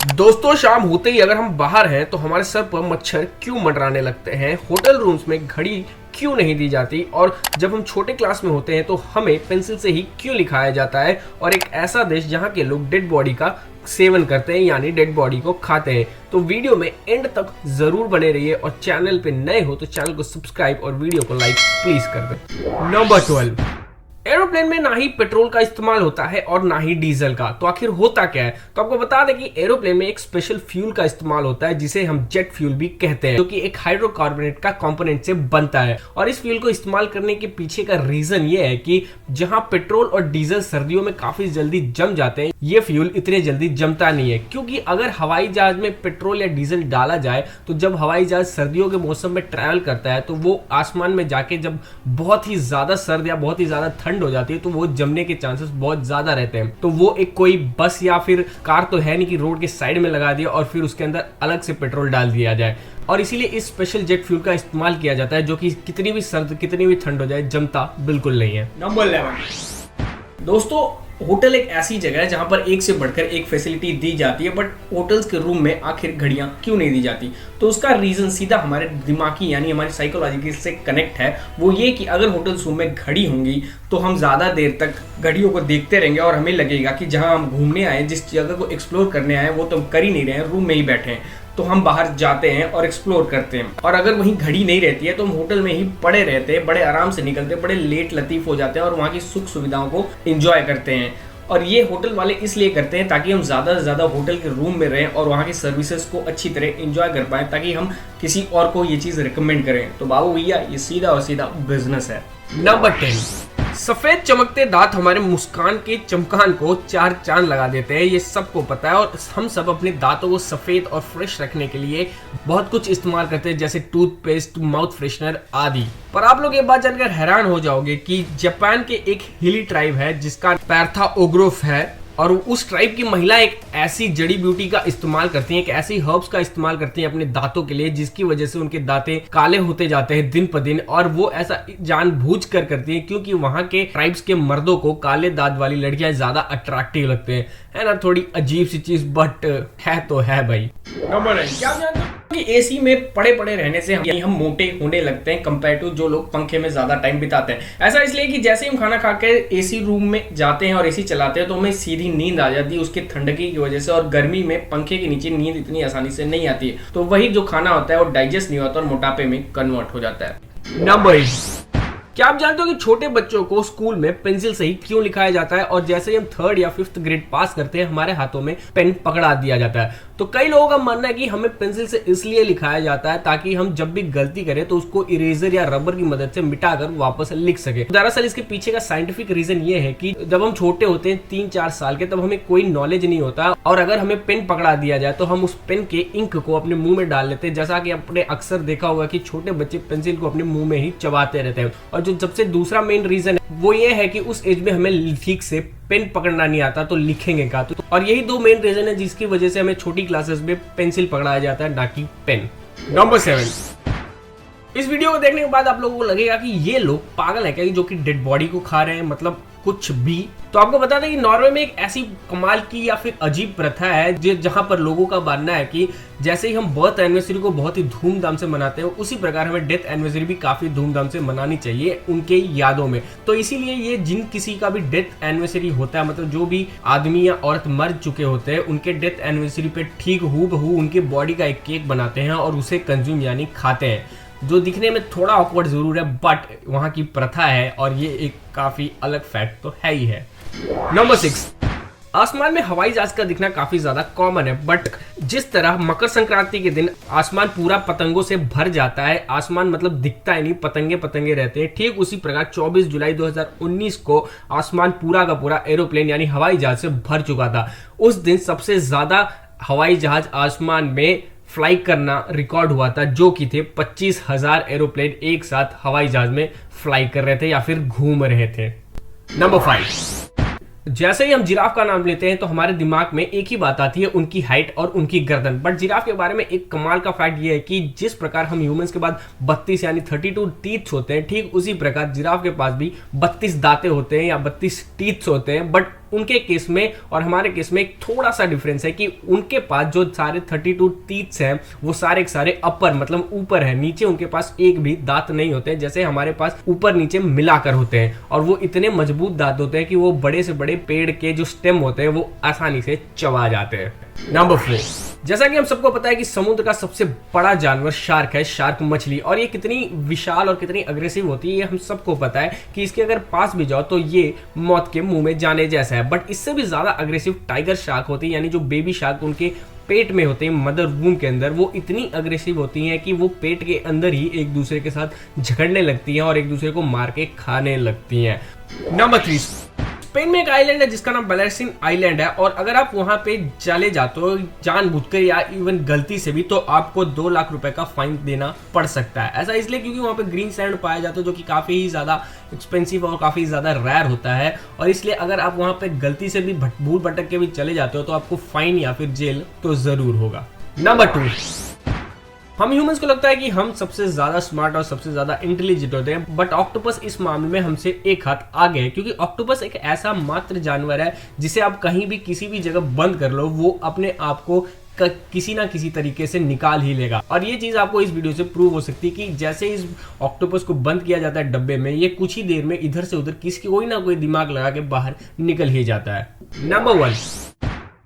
दोस्तों शाम होते ही अगर हम बाहर हैं तो हमारे सर पर मच्छर क्यों मंडराने लगते हैं, होटल रूम्स में घड़ी क्यों नहीं दी जाती, और जब हम छोटे क्लास में होते हैं तो हमें पेंसिल से ही क्यों लिखाया जाता है, और एक ऐसा देश जहां के लोग डेड बॉडी का सेवन करते हैं यानी डेड बॉडी को खाते हैं। तो वीडियो में एंड तक जरूर बने रहिए और चैनल पे नए हो तो चैनल को सब्सक्राइब और वीडियो को लाइक प्लीज कर दें। नंबर 12, एरोप्लेन में ना ही पेट्रोल का इस्तेमाल होता है और ना ही डीजल का। तो आखिर होता क्या है? तो आपको बता दें कि एरोप्लेन में एक स्पेशल फ्यूल का इस्तेमाल होता है जिसे हम जेट फ्यूल भी कहते हैं, जो कि एक हाइड्रोकार्बोनेट का कंपोनेंट से बनता है। और इस फ्यूल को इस्तेमाल करने के पीछे का रीजन ये है कि जहां पेट्रोल और डीजल सर्दियों में काफी जल्दी जम जाते हैं, ये फ्यूल इतने जल्दी जमता नहीं है, क्योंकि अगर हवाई जहाज में पेट्रोल या डीजल डाला जाए तो जब हवाई जहाज सर्दियों के मौसम में ट्रैवल करता है तो वो आसमान में जाके जब बहुत ही ज्यादा सर्द या बहुत ही ज्यादा ठंड हो जाती है तो वो जमने के चांसेस बहुत ज्यादा रहते हैं। तो वो एक कोई बस या फिर कार तो है नहीं कि रोड के साइड में लगा दिया और फिर उसके अंदर अलग से पेट्रोल डाल दिया जाए, और इसीलिए इस स्पेशल जेट फ्यूल का इस्तेमाल किया जाता है, जो कि कितनी भी सर्द कितनी भी ठंड हो जाए जमता बिल्कुल नहीं है। नंबर 11, दोस्तों होटल एक ऐसी जगह है जहां पर एक से बढ़कर एक फैसिलिटी दी जाती है, बट होटल्स के रूम में आखिर घड़ियां क्यों नहीं दी जाती? तो उसका रीजन सीधा हमारे दिमागी यानी हमारी साइकोलॉजी से कनेक्ट है। वो ये कि अगर होटल्स रूम में घड़ी होंगी तो हम ज्यादा देर तक घड़ियों को देखते रहेंगे और हमें लगेगा कि जहां हम घूमने आए, जिस जगह को एक्सप्लोर करने आए, वो तो हम कर ही नहीं रहे हैं, रूम में ही बैठे हैं। तो हम बाहर जाते हैं और एक्सप्लोर करते हैं, और अगर वहीं घड़ी नहीं रहती है तो हम होटल में ही पड़े रहते हैं, बड़े आराम से निकलते हैं, बड़े लेट लतीफ हो जाते हैं और वहाँ की सुख सुविधाओं को एंजॉय करते हैं। और ये होटल वाले इसलिए करते हैं ताकि हम ज्यादा से ज्यादा होटल के रूम में रहें और वहाँ की सर्विसेज को अच्छी तरह एंजॉय कर पाएं, ताकि हम किसी और को ये चीज रिकमेंड करें। तो बाबू भैया ये सीधा और सीधा बिजनेस है। नंबर 10, सफेद चमकते दांत हमारे मुस्कान के चमकान को चार चांद लगा देते हैं, ये सबको पता है। और हम सब अपने दांतों को सफेद और फ्रेश रखने के लिए बहुत कुछ इस्तेमाल करते हैं, जैसे टूथपेस्ट, माउथ फ्रेशनर आदि। पर आप लोग ये बात जानकर हैरान हो जाओगे कि जापान के एक हिली ट्राइब है जिसका पैर्थाओग्रोफ है, और उस ट्राइब की महिला एक ऐसी जड़ी ब्यूटी का इस्तेमाल करती हैं, एक ऐसी हर्ब्स का इस्तेमाल करती हैं अपने दांतों के लिए, जिसकी वजह से उनके दांतें काले होते जाते हैं दिन प दिन। और वो ऐसा जानबूझकर करती हैं क्योंकि वहां के ट्राइब्स के मर्दों को काले दांत वाली लड़कियां ज्यादा अट्रैक्टिव लगते हैं। है ना, थोड़ी अजीब सी चीज, बट है तो है भाई। नंबर 9, क्या जानते हो कि एसी में पड़े पड़े रहने से हम मोटे होने लगते हैं कंपेयर टू जो लोग पंखे में ज्यादा टाइम बिताते हैं। ऐसा इसलिए कि जैसे हम खाना खा के एसी रूम में जाते हैं और एसी चलाते हैं तो हमें सीधी नींद आ जाती है उसके ठंडकी की वजह से, और गर्मी में पंखे के नीचे नींद इतनी आसानी से नहीं आती है, तो वही जो खाना होता है वो डाइजेस्ट नहीं होता और मोटापे में कन्वर्ट हो जाता है। नंबर 8, क्या आप जानते हो कि छोटे बच्चों को स्कूल में पेंसिल से ही क्यों लिखाया जाता है, और जैसे ही हम 3rd या 5th ग्रेड पास करते हैं हमारे हाथों में पेन पकड़ा दिया जाता है। तो कई लोगों का मानना है कि हमें पेंसिल से इसलिए लिखाया जाता है ताकि हम जब भी गलती करें तो उसको इरेजर या रबर की मदद से मिटाकर वापस लिख सके। दरअसल इसके पीछे का साइंटिफिक रीजन ये है कि जब हम छोटे होते हैं 3-4 साल के, तब हमें कोई नॉलेज नहीं होता, और अगर हमें पेन पकड़ा दिया जाए तो हम उस पेन के इंक को अपने मुंह में डाल लेते हैं। जैसा कि आपने अक्सर देखा होगा कि छोटे बच्चे पेंसिल को अपने मुंह में ही चबाते रहते हैं। और जो सबसे दूसरा मेन रीजन है वो ये है कि उस एज में हमें ठीक से पेन पकड़ना नहीं आता, तो लिखेंगे का। तो और यही 2 मेन रीजन है जिसकी वजह से हमें छोटी क्लासेस में पेंसिल पकड़ाया जाता है, ना कि पेन। नंबर 7, इस वीडियो को देखने के बाद आप लोगों को लगेगा कि ये लोग पागल है क्या, जो कि डेड बॉडी को खा रहे हैं, मतलब कुछ भी। तो आपको बता दें कि नॉर्वे में एक ऐसी कमाल की या फिर अजीब प्रथा है जहां पर लोगों का मानना है कि जैसे ही हम बर्थ एनिवर्सरी को बहुत ही धूमधाम से मनाते हैं, उसी प्रकार हमें डेथ एनिवर्सरी भी काफी धूमधाम से मनानी चाहिए उनके यादों में। तो इसीलिए ये जिन किसी का भी डेथ एनिवर्सरी होता है, मतलब जो भी आदमी या औरत मर चुके होते हैं, उनके डेथ एनिवर्सरी पे ठीक हूबहू उनके बॉडी का एक केक बनाते हैं और उसे कंज्यूम यानी खाते हैं, जो दिखने में थोड़ा ऑकवर्ड जरूर है, बट वहां की प्रथा है और ये एक काफी अलग फैक्ट तो है ही है। नंबर 6, आसमान में हवाई जहाज का दिखना काफी ज्यादा कॉमन है, बट जिस तरह मकर संक्रांति के दिन आसमान पूरा पतंगों से भर जाता है, आसमान मतलब दिखता ही नहीं, पतंगे पतंगे रहते हैं, ठीक उसी प्रकार 24 जुलाई 2019 को आसमान पूरा का पूरा एरोप्लेन यानी हवाई जहाज से भर चुका था। उस दिन सबसे ज्यादा हवाई जहाज आसमान में फ्लाई करना रिकॉर्ड हुआ था, जो कि थे 25,000 एरोप्लेन एक साथ हवाई जहाज में फ्लाई कर रहे थे या फिर घूम रहे थे। नंबर 5, जैसे ही हम जिराफ का नाम लेते हैं तो हमारे दिमाग में एक ही बात आती है, उनकी हाइट और उनकी गर्दन। बट जिराफ के बारे में एक कमाल का फैक्ट ये है कि जिस प्रकार हम ह्यूमंस के बाद 32 यानी 32 टीथ्स होते हैं, ठीक उसी प्रकार जिराफ के पास भी 32 दांतें होते हैं या 32 टीथ्स होते हैं। बट उनके केस में और हमारे केस में एक थोड़ा सा डिफरेंस है कि उनके पास जो सारे 32 टीथ्स हैं वो सारे के सारे अपर मतलब ऊपर है, नीचे उनके पास एक भी दांत नहीं होते हैं जैसे हमारे पास ऊपर नीचे मिलाकर होते हैं। और वो इतने मजबूत दांत होते हैं कि वो बड़े से बड़े पेड़ के जो स्टेम होते हैं वो आसानी से चबा जाते हैं। नंबर 4, जैसा कि हम सबको पता है कि समुद्र का सबसे बड़ा जानवर शार्क है, शार्क मछली। और ये कितनी विशाल और कितनी अग्रेसिव होती है ये हम सबको पता है कि इसके अगर पास भी जाओ तो ये मौत के मुंह में जाने जैसा है। बट इससे भी ज्यादा अग्रेसिव टाइगर शार्क होती है, यानी जो बेबी शार्क उनके पेट में होते हैं मदर वूम के अंदर, वो इतनी अग्रेसिव होती हैं कि वो पेट के अंदर ही एक दूसरे के साथ झगड़ने लगती हैं और एक दूसरे को मार के खाने लगती हैं। नंबर 3, स्पेन में एक आइलैंड है जिसका नाम बैलेसिन आइलैंड है। और अगर आप वहां पे चले जाते हो जानबूझकर या इवन गलती से भी तो आपको 2 लाख रुपए का फाइन देना पड़ सकता है। ऐसा इसलिए क्योंकि वहां पे ग्रीन सैंड पाया जाता है जो कि काफी ही ज्यादा एक्सपेंसिव और काफी ज्यादा रेयर होता है। और इसलिए अगर आप वहां पे गलती से भी भूल भटक के भी चले जाते हो तो आपको फाइन या फिर जेल तो जरूर होगा। नंबर 2, हम ह्यूमंस को लगता है कि हम सबसे ज्यादा स्मार्ट और सबसे ज्यादा इंटेलिजेंट होते हैं, बट ऑक्टोपस इस मामले में हमसे एक हाथ आगे है क्योंकि ऑक्टोपस एक ऐसा मात्र जानवर है जिसे आप कहीं भी किसी भी जगह बंद कर लो वो अपने आप को किसी ना किसी तरीके से निकाल ही लेगा। और ये चीज आपको इस वीडियो से प्रूव हो सकती है कि जैसे इस ऑक्टोपस को बंद किया जाता है डब्बे में, ये कुछ ही देर में इधर से उधर किसी कोई ना कोई दिमाग लगा के बाहर निकल ही जाता है। नंबर 1,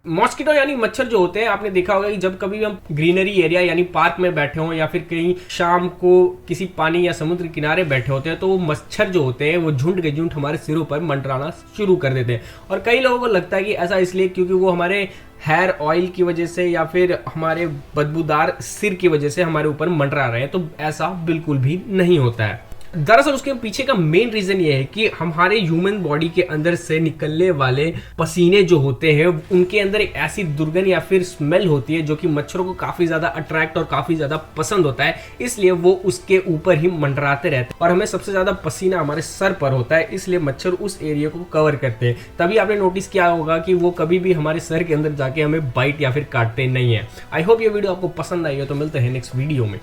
मॉस्किटो यानी मच्छर जो होते हैं, आपने देखा होगा कि जब कभी हम ग्रीनरी एरिया यानी पार्क में बैठे हों या फिर कहीं शाम को किसी पानी या समुद्र किनारे बैठे होते हैं तो वो मच्छर जो होते हैं वो झुंड के झुंड हमारे सिरों पर मंडराना शुरू कर देते हैं। और कई लोगों को लगता है कि ऐसा इसलिए क्योंकि वो हमारे हेयर ऑयल की वजह से या फिर हमारे बदबूदार सिर की वजह से हमारे ऊपर मंडरा रहे हैं, तो ऐसा बिल्कुल भी नहीं होता है। दरअसल उसके पीछे का मेन रीजन ये है कि हमारे ह्यूमन बॉडी के अंदर से निकलने वाले पसीने जो होते हैं उनके अंदर एक ऐसी दुर्गंध या फिर स्मेल होती है जो कि मच्छरों को काफी ज्यादा अट्रैक्ट और काफी ज्यादा पसंद होता है, इसलिए वो उसके ऊपर ही मंडराते रहते हैं। और हमें सबसे ज्यादा पसीना हमारे सर पर होता है, इसलिए मच्छर उस एरिया को कवर करते हैं। तभी आपने नोटिस किया होगा कि वो कभी भी हमारे सर के अंदर जाके हमें बाइट या फिर काटते नहीं है। आई होप ये वीडियो आपको पसंद आई हो, तो मिलते हैं नेक्स्ट वीडियो में।